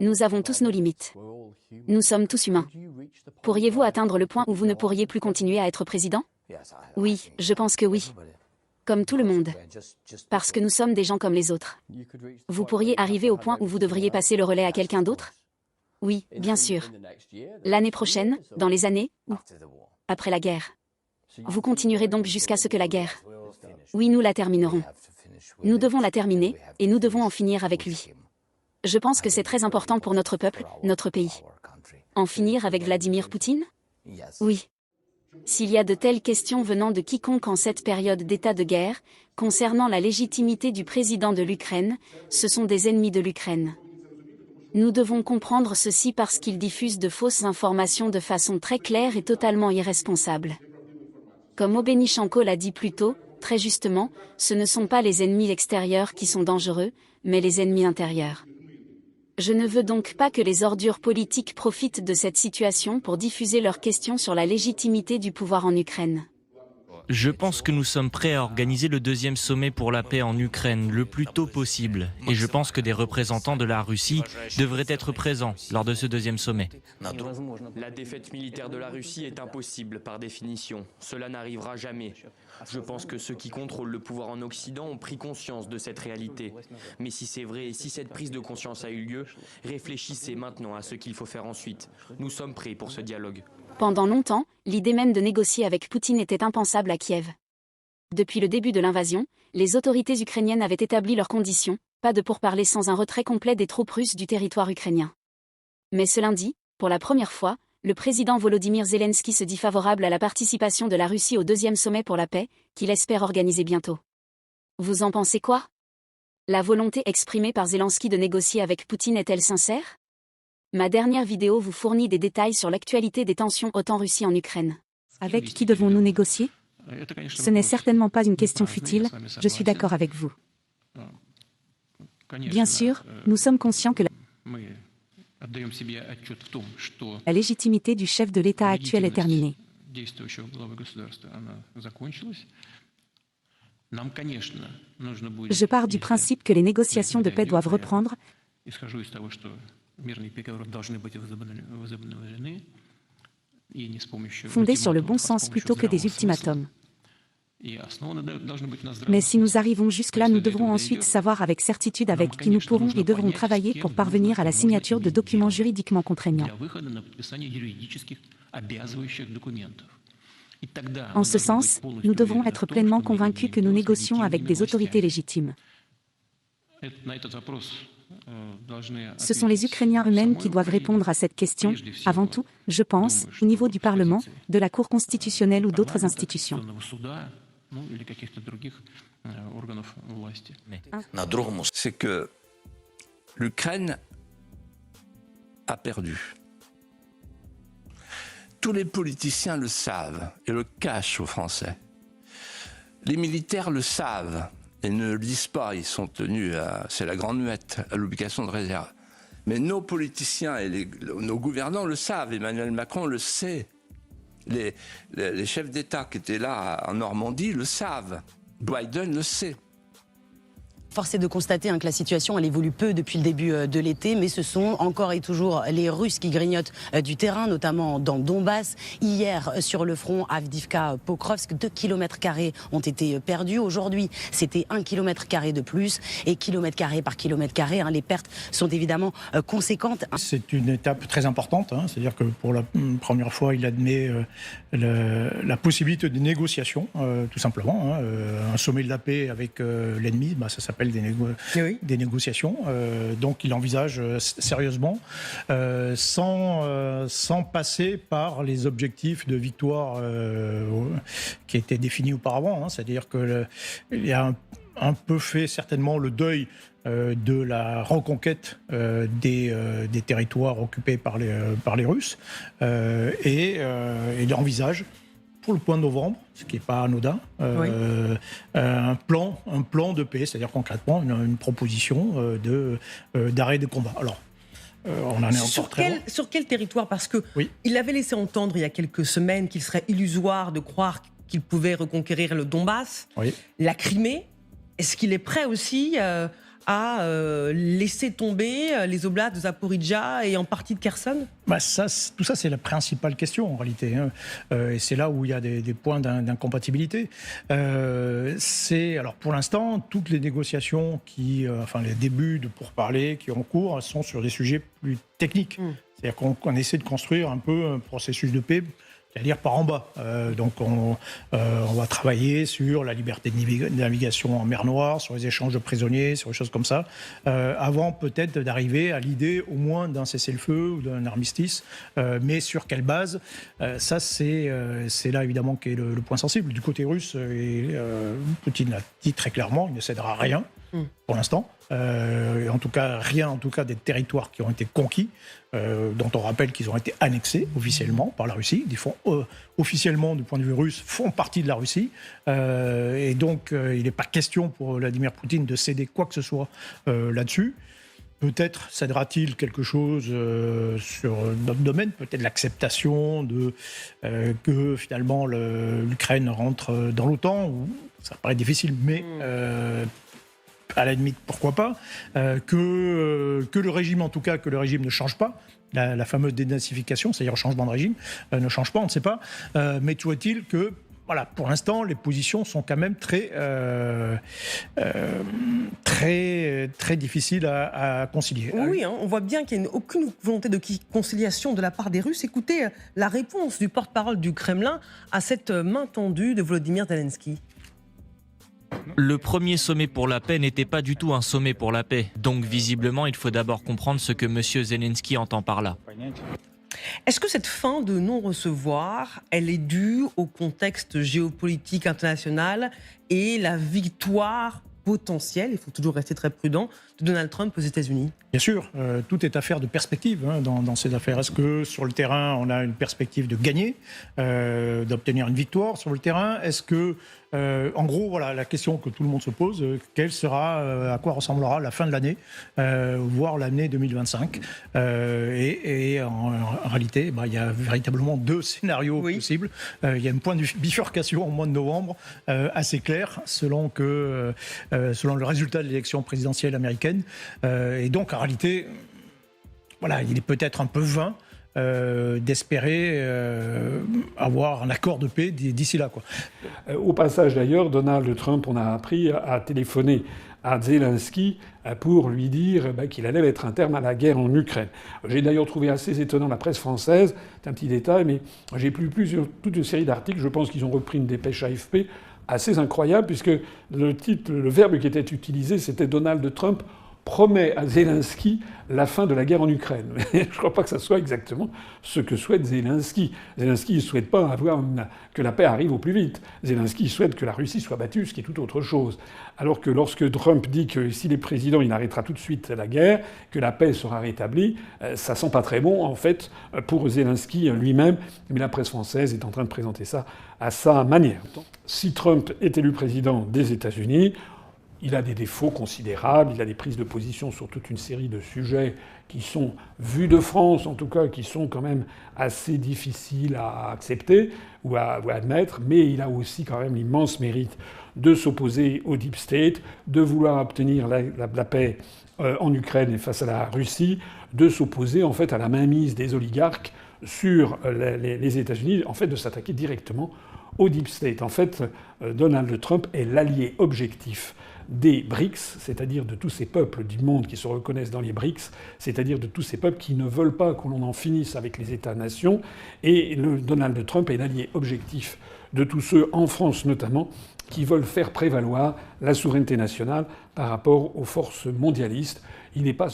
Nous avons tous nos limites. Nous sommes tous humains. Pourriez-vous atteindre le point où vous ne pourriez plus continuer à être président? Oui, je pense que oui. Comme tout le monde. Parce que nous sommes des gens comme les autres. Vous pourriez arriver au point où vous devriez passer le relais à quelqu'un d'autre? Oui, bien sûr. L'année prochaine, dans les années, ou après la guerre. Vous continuerez donc jusqu'à ce que la guerre... Oui, nous la terminerons. Nous devons la terminer, et nous devons en finir avec lui. Je pense que c'est très important pour notre peuple, notre pays. En finir avec Vladimir Poutine? Oui. S'il y a de telles questions venant de quiconque en cette période d'état de guerre, concernant la légitimité du président de l'Ukraine, ce sont des ennemis de l'Ukraine. Nous devons comprendre ceci parce qu'ils diffusent de fausses informations de façon très claire et totalement irresponsable. Comme Obenichenko l'a dit plus tôt, très justement, ce ne sont pas les ennemis extérieurs qui sont dangereux, mais les ennemis intérieurs. Je ne veux donc pas que les ordures politiques profitent de cette situation pour diffuser leurs questions sur la légitimité du pouvoir en Ukraine. Je pense que nous sommes prêts à organiser le deuxième sommet pour la paix en Ukraine le plus tôt possible. Et je pense que des représentants de la Russie devraient être présents lors de ce deuxième sommet. La défaite militaire de la Russie est impossible par définition. Cela n'arrivera jamais. Je pense que ceux qui contrôlent le pouvoir en Occident ont pris conscience de cette réalité. Mais si c'est vrai et si cette prise de conscience a eu lieu, réfléchissez maintenant à ce qu'il faut faire ensuite. Nous sommes prêts pour ce dialogue. Pendant longtemps, l'idée même de négocier avec Poutine était impensable à Kiev. Depuis le début de l'invasion, les autorités ukrainiennes avaient établi leurs conditions, pas de pourparlers sans un retrait complet des troupes russes du territoire ukrainien. Mais ce lundi, pour la première fois, le président Volodymyr Zelensky se dit favorable à la participation de la Russie au deuxième sommet pour la paix, qu'il espère organiser bientôt. Vous en pensez quoi? La volonté exprimée par Zelensky de négocier avec Poutine est-elle sincère? Ma dernière vidéo vous fournit des détails sur l'actualité des tensions OTAN-Russie en Ukraine. Avec qui devons-nous négocier? Ce n'est certainement pas une question futile, je suis d'accord avec vous. Bien sûr, nous sommes conscients que la légitimité du chef de l'État actuel est terminée. Je pars du principe que les négociations de paix doivent reprendre, fondées sur le bon sens plutôt que des ultimatums. Mais si nous arrivons jusque-là, nous devrons ensuite savoir avec certitude avec qui nous pourrons et devrons travailler pour parvenir à la signature de documents juridiquement contraignants. En ce sens, nous devrons être pleinement convaincus que nous négocions avec des autorités légitimes. Ce sont les Ukrainiens eux-mêmes qui doivent répondre à cette question, avant tout, je pense, au niveau du Parlement, de la Cour constitutionnelle ou d'autres institutions. C'est que l'Ukraine a perdu. Tous les politiciens le savent et le cachent aux Français. Les militaires le savent et ne le disent pas, ils sont tenus à, c'est la grande muette, à l'obligation de réserve. Mais nos politiciens et nos gouvernants le savent, Emmanuel Macron le sait. Les chefs d'État qui étaient là en Normandie le savent, Biden le sait. Force est de constater que la situation elle évolue peu depuis le début de l'été, mais ce sont encore et toujours les Russes qui grignotent du terrain, notamment dans Donbass. Hier, sur le front Avdiivka-Pokrovsk, 2 km² ont été perdus. Aujourd'hui, c'était 1 km² de plus. Et kilomètre-carré par kilomètre-carré, les pertes sont évidemment conséquentes. C'est une étape très importante, c'est-à-dire que pour la première fois, il admet la possibilité de négociation, tout simplement. Un sommet de la paix avec l'ennemi, ça s'appelle des négociations. Donc il envisage sérieusement, sans passer par les objectifs de victoire qui étaient définis auparavant. C'est-à-dire qu'il a un peu fait certainement le deuil de la reconquête des territoires occupés par les Russes. Et il envisage, pour le point de novembre, ce qui n'est pas anodin, un plan de paix, c'est-à-dire concrètement une proposition d'arrêt des combats. Alors, on en est encore très loin. Sur quel territoire? Parce qu'il avait laissé entendre il y a quelques semaines qu'il serait illusoire de croire qu'il pouvait reconquérir le Donbass, la Crimée. Est-ce qu'il est prêt aussi à laisser tomber les oblasts de Zaporijjia et en partie de Kherson? Tout ça, c'est la principale question en réalité. Et c'est là où il y a des points d'incompatibilité. Alors pour l'instant, toutes les négociations les débuts de pourparlers qui ont en cours sont sur des sujets plus techniques. C'est-à-dire qu'on essaie de construire un peu un processus de paix, c'est-à-dire par en bas. Donc on va travailler sur la liberté de navigation en mer Noire, sur les échanges de prisonniers, sur des choses comme ça, avant peut-être d'arriver à l'idée au moins d'un cessez-le-feu ou d'un armistice. Mais sur quelle base? Ça, c'est là évidemment qu'est le point sensible. Du côté russe, Poutine l'a dit très clairement, il ne cédera à rien pour l'instant. En tout cas, rien des territoires qui ont été conquis, dont on rappelle qu'ils ont été annexés officiellement par la Russie. Ils font officiellement, du point de vue russe, font partie de la Russie. Et donc, il n'est pas question pour Vladimir Poutine de céder quoi que ce soit là-dessus. Peut-être cédera-t-il quelque chose sur d'autres domaines, peut-être l'acceptation que finalement l'Ukraine rentre dans l'OTAN. Ça paraît difficile, mais à la limite, pourquoi pas, que le régime, en tout cas, que le régime ne change pas, la fameuse dénazification, c'est-à-dire le changement de régime, ne change pas, on ne sait pas, mais toujours est-il que, voilà, pour l'instant, les positions sont quand même très difficiles à concilier. Oui, on voit bien qu'il n'y a aucune volonté de conciliation de la part des Russes. Écoutez la réponse du porte-parole du Kremlin à cette main tendue de Volodymyr Zelensky. Le premier sommet pour la paix n'était pas du tout un sommet pour la paix. Donc visiblement, il faut d'abord comprendre ce que M. Zelensky entend par là. Est-ce que cette fin de non-recevoir, elle est due au contexte géopolitique international et la victoire potentielle, il faut toujours rester très prudent, de Donald Trump aux États-Unis? Bien sûr, tout est affaire de perspective dans ces affaires. Est-ce que sur le terrain, on a une perspective de gagner, d'obtenir une victoire sur le terrain? Est-ce que, en gros, voilà la question que tout le monde se pose, à quoi ressemblera la fin de l'année, voire l'année 2025? Et en réalité, il y a véritablement deux scénarios possibles. Il y a une point de bifurcation au mois de novembre assez clair, selon le résultat de l'élection présidentielle américaine. Et donc, en réalité, voilà, il est peut-être un peu vain d'espérer avoir un accord de paix d'ici là, quoi. Au passage, d'ailleurs, Donald Trump, on a appris, a téléphoné à Zelensky pour lui dire qu'il allait mettre un terme à la guerre en Ukraine. J'ai d'ailleurs trouvé assez étonnant la presse française, c'est un petit détail, mais j'ai lu toute une série d'articles, je pense qu'ils ont repris une dépêche AFP, assez incroyable, puisque le verbe qui était utilisé, c'était Donald Trump promet à Zelensky la fin de la guerre en Ukraine. Mais je ne crois pas que ça soit exactement ce que souhaite Zelensky. Zelensky ne souhaite pas que la paix arrive au plus vite. Zelensky souhaite que la Russie soit battue, ce qui est tout autre chose. Alors que lorsque Trump dit que s'il est président, il arrêtera tout de suite la guerre, que la paix sera rétablie, ça sent pas très bon, en fait, pour Zelensky lui-même. Mais la presse française est en train de présenter ça à sa manière. Si Trump est élu président des États-Unis, il a des défauts considérables, il a des prises de position sur toute une série de sujets qui sont, vus de France en tout cas, qui sont quand même assez difficiles à accepter ou à admettre, mais il a aussi quand même l'immense mérite de s'opposer au Deep State, de vouloir obtenir la paix en Ukraine et face à la Russie, de s'opposer en fait à la mainmise des oligarques sur les États-Unis, en fait de s'attaquer directement au Deep State. En fait, Donald Trump est l'allié objectif des BRICS, c'est-à-dire de tous ces peuples du monde qui se reconnaissent dans les BRICS, c'est-à-dire de tous ces peuples qui ne veulent pas que l'on en finisse avec les États-nations. Et Donald Trump est l'allié objectif de tous ceux, en France notamment, qui veulent faire prévaloir la souveraineté nationale par rapport aux forces mondialistes. Il n'est pas